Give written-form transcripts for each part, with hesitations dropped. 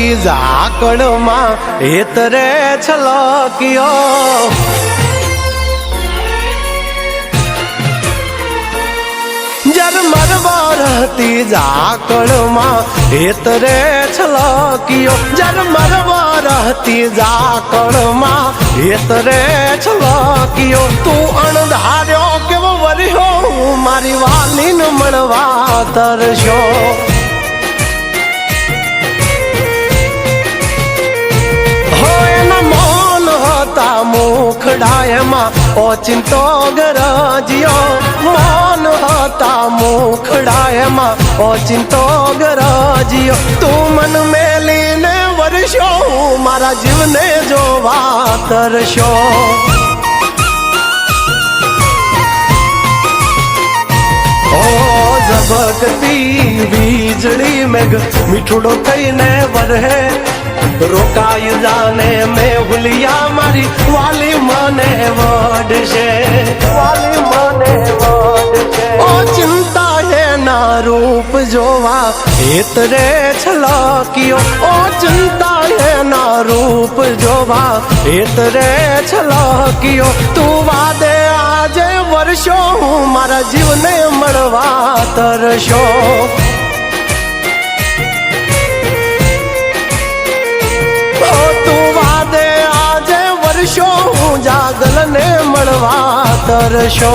વરતી ઝાકળમાં હેતરે છલક્યો ઝરમર વરતી ઝાકળમાં હેતરે છલક્યો ઝરમર વરતી ઝાકળમાં હેતરે છલક્યો તું અણધાર્યો કેવો વર્યો મારી વાલીન મળવા તરશો મુખડાયમાં ઓચિંતો ગરજ્યો મૌન હતા મુખડાયમાં ઓચિંતો ગરજ્યો તું મન મેલીને વર્ષો મારા જીવને જોવા તરશો ઝબકતી વીજળી મેઘ મીઠુડો થઈને વરહે રોકાઈ જાને મેં ભૂલિયા મારી વાલી મને વડશે વાલી મને વડશે ઓ ચિંતા એના રૂપ જોવા હેતરે છલક્યો ઓ ચિંતા એના રૂપ જોવા હેતરે છલક્યો તું વાદે આજે વર્ષો હું મારા જીવને મળવા તરશો હું જાગલને મળવા તરશો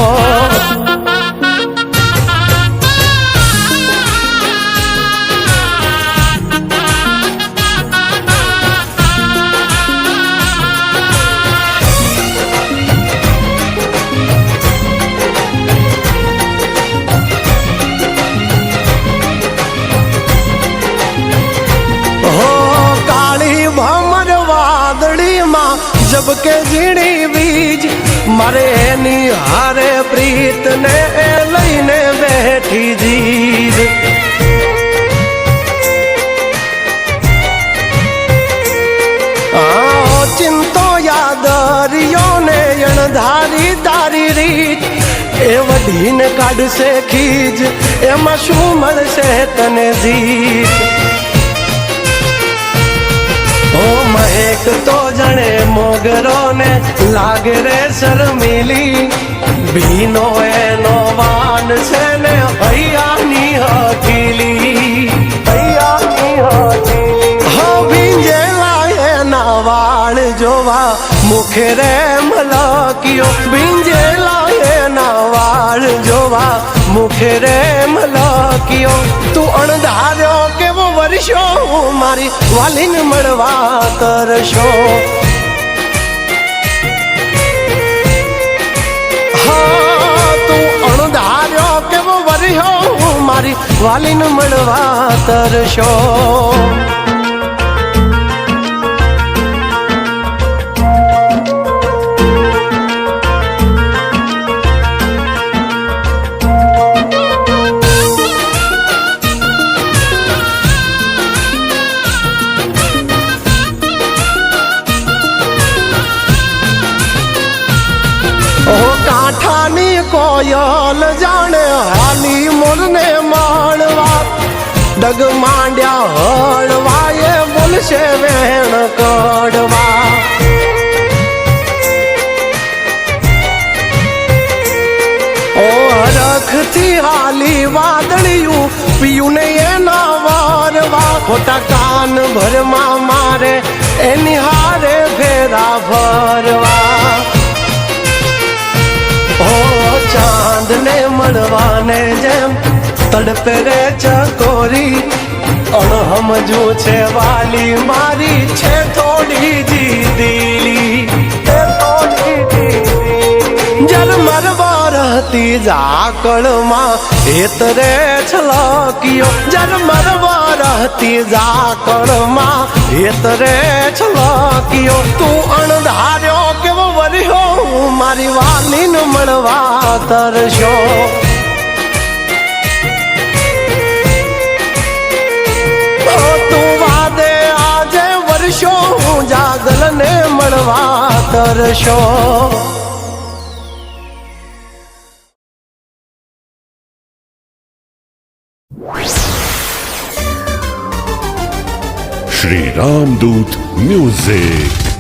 जब के झीणी बीज मारे एनी हारे प्रीत ने लईने बैठी जीज चिंतो यादरियो ने अणधारी तारी रीत ए वढीने काढसे खीज एमां शुं मळशे तने जीत ओ महक तो जने मोगरो ने लागे रे शर्मिली भीनो एनो वान छे ने हयानी हकीली हयानी हकीली हो भींजेला एना वाळ जोवा मुखे रे मलकियो भींजेला एना वाळ जोवा मुखे रे मलकियो तू अणधार्यो केवो वर्षो मारी वालीन મળવા તરશો હા તું અણધાર્યો કેવો વર્યો મારી વાલીન મળવા તરશો કોયલ જાણે હાલી મોરને માણવા ડગ માંડ્યા હળવાએ બોલશે વેણ કડવા ઓ હરખથી હાલી વાદળિયું પિયું ને એના વારવા ખોટા કાન ભરમાં મારે એની હારે ફેરા ભરવા चांद ने मड़वाने जेम तड़पे रे चकोरी अणहम जो छे वाली मारी छे थोड़ी जी दिली जरमर वरती ઝાકળમાં હેતરે છલક્યો જરમર વરતી ઝાકળમાં હેતરે છલક્યો તું અણધાર્યો કેવો વર્યો મારી વાલીન મળવા તરશો તું વાદે આજે વર્ષો જાગલને મળવા તરશો શ્રી રામદૂત મ્યુઝિક.